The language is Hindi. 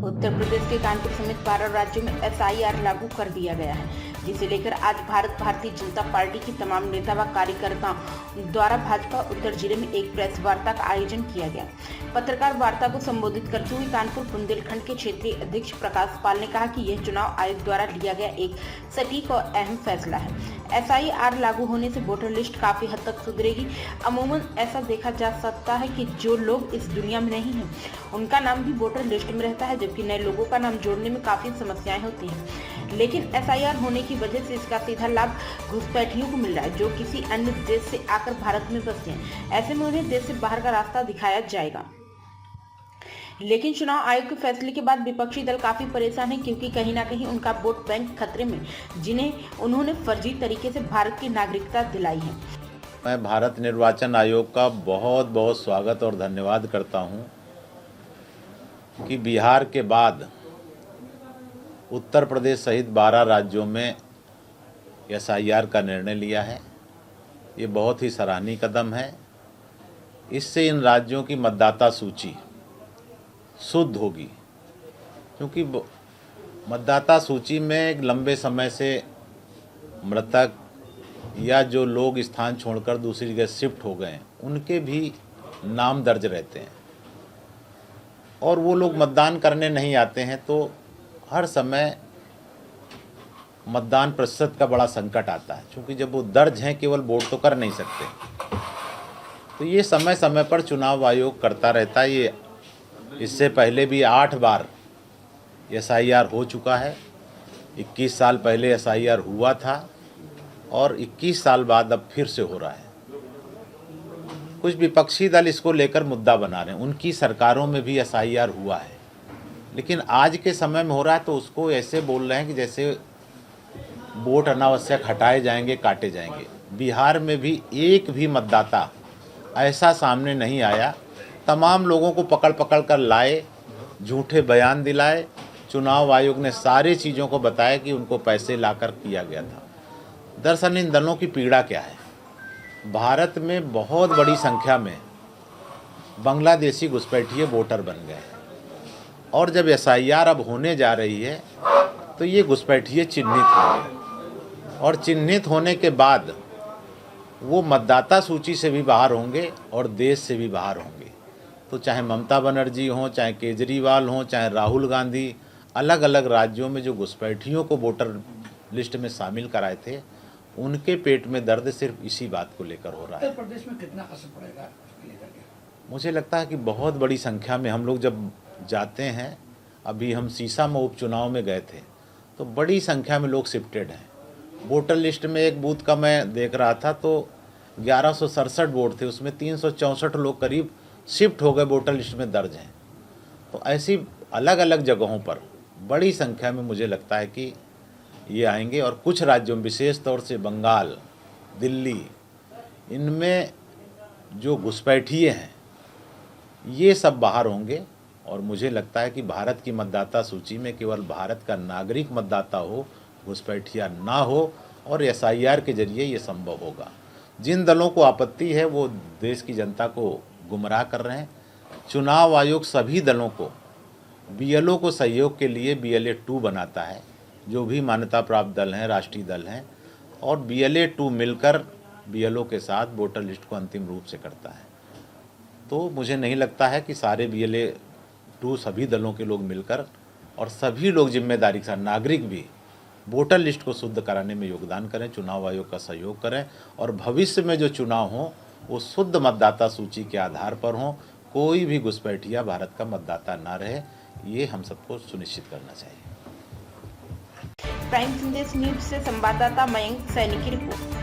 उत्तर प्रदेश के कानपुर समेत 12 राज्यों में एसआईआर लागू कर दिया गया है, जिसे लेकर आज भारतीय जनता पार्टी के तमाम नेता व कार्यकर्ताओं द्वारा भाजपा उत्तर जिले में एक प्रेस वार्ता का आयोजन किया गया। पत्रकार वार्ता को संबोधित करते हुए कानपुर बुंदेलखंड के क्षेत्रीय अध्यक्ष प्रकाश पाल ने कहा कि यह चुनाव आयोग द्वारा लिया गया एक सटीक और अहम फैसला है। एसआईआर लागू होने से वोटर लिस्ट काफी हद तक सुधरेगी। अमूमन ऐसा देखा जा सकता है कि जो लोग इस दुनिया में नहीं हैं, उनका नाम भी वोटर लिस्ट में रहता है, जबकि नए लोगों का नाम जोड़ने में काफी समस्याएं होती हैं। लेकिन एसआईआर होने की वजह से इसका सीधा लाभ घुसपैठियों को मिल रहा है, जो किसी अन्य देश से आकर भारत में बसते हैं। ऐसे में उन्हें देश से बाहर का रास्ता दिखाया जाएगा। लेकिन चुनाव आयोग के फैसले के बाद विपक्षी दल काफी परेशान है, क्योंकि कहीं ना कहीं उनका वोट बैंक खतरे में, जिन्हें उन्होंने फर्जी तरीके से भारत की नागरिकता दिलाई है। मैं भारत निर्वाचन आयोग का बहुत बहुत स्वागत और धन्यवाद करता हूं कि बिहार के बाद उत्तर प्रदेश सहित 12 राज्यों में एसआईआर का निर्णय लिया है। ये बहुत ही सराहनीय कदम है। इससे इन राज्यों की मतदाता सूची शुद्ध होगी, क्योंकि मतदाता सूची में एक लंबे समय से मृतक या जो लोग स्थान छोड़कर दूसरी जगह शिफ्ट हो गए, उनके भी नाम दर्ज रहते हैं और वो लोग मतदान करने नहीं आते हैं, तो हर समय मतदान प्रतिशत का बड़ा संकट आता है, क्योंकि जब वो दर्ज हैं केवल वोट तो कर नहीं सकते। तो ये समय समय पर चुनाव आयोग करता रहता है। ये इससे पहले भी 8 बार एसआईआर हो चुका है। 21 साल पहले एसआईआर हुआ था और 21 साल बाद अब फिर से हो रहा है। कुछ विपक्षी दल इसको लेकर मुद्दा बना रहे हैं। उनकी सरकारों में भी एसआईआर हुआ है, लेकिन आज के समय में हो रहा है तो उसको ऐसे बोल रहे हैं कि जैसे वोट अनावश्यक हटाए जाएंगे, काटे जाएंगे। बिहार में भी एक भी मतदाता ऐसा सामने नहीं आया। तमाम लोगों को पकड़ पकड़ कर लाए, झूठे बयान दिलाए। चुनाव आयोग ने सारी चीज़ों को बताया कि उनको पैसे लाकर किया गया था। दरअसल इन दलों की पीड़ा क्या है? भारत में बहुत बड़ी संख्या में बांग्लादेशी घुसपैठिए वोटर बन गए और जब एसआईआर अब होने जा रही है तो ये घुसपैठिए चिन्हित होंगे और चिन्हित होने के बाद वो मतदाता सूची से भी बाहर होंगे और देश से भी बाहर होंगे। तो चाहे ममता बनर्जी हों, चाहे केजरीवाल हों, चाहे राहुल गांधी, अलग अलग राज्यों में जो घुसपैठियों को वोटर लिस्ट में शामिल कराए थे, उनके पेट में दर्द सिर्फ इसी बात को लेकर हो रहा है। उत्तर प्रदेश में कितना असर पड़ेगा उसके लेकर के? मुझे लगता है कि बहुत बड़ी संख्या में हम लोग जब जाते हैं, अभी हम सीसामऊ उपचुनाव में गए थे तो बड़ी संख्या में लोग शिफ्टेड हैं। वोटर लिस्ट में एक बूथ का मैं देख रहा था तो 1167 वोट थे, उसमें 364 लोग करीब शिफ्ट हो गए, वोटर लिस्ट में दर्ज हैं। तो ऐसी अलग अलग जगहों पर बड़ी संख्या में मुझे लगता है कि ये आएंगे और कुछ राज्यों में, विशेष तौर से बंगाल, दिल्ली, इनमें जो घुसपैठिए हैं ये सब बाहर होंगे। और मुझे लगता है कि भारत की मतदाता सूची में केवल भारत का नागरिक मतदाता हो, घुसपैठिया ना हो, और एसआईआर के जरिए ये संभव होगा। जिन दलों को आपत्ति है वो देश की जनता को गुमराह कर रहे हैं। चुनाव आयोग सभी दलों को, बीएलओ को सहयोग के लिए BLA 2 बनाता है। जो भी मान्यता प्राप्त दल हैं, राष्ट्रीय दल हैं, और BLA 2 मिलकर BLO के साथ वोटर लिस्ट को अंतिम रूप से करता है। तो मुझे नहीं लगता है कि सारे BLA 2 सभी दलों के लोग मिलकर और सभी लोग जिम्मेदारी के साथ, नागरिक भी, वोटर लिस्ट को शुद्ध कराने में योगदान करें, चुनाव आयोग का सहयोग करें और भविष्य में जो चुनाव हों वो शुद्ध मतदाता सूची के आधार पर हों। कोई भी घुसपैठिया भारत का मतदाता ना रहे, ये हम सबको सुनिश्चित करना चाहिए। प्राइम संदेश न्यूज से संवाददाता मयंक सैनी की रिपोर्ट।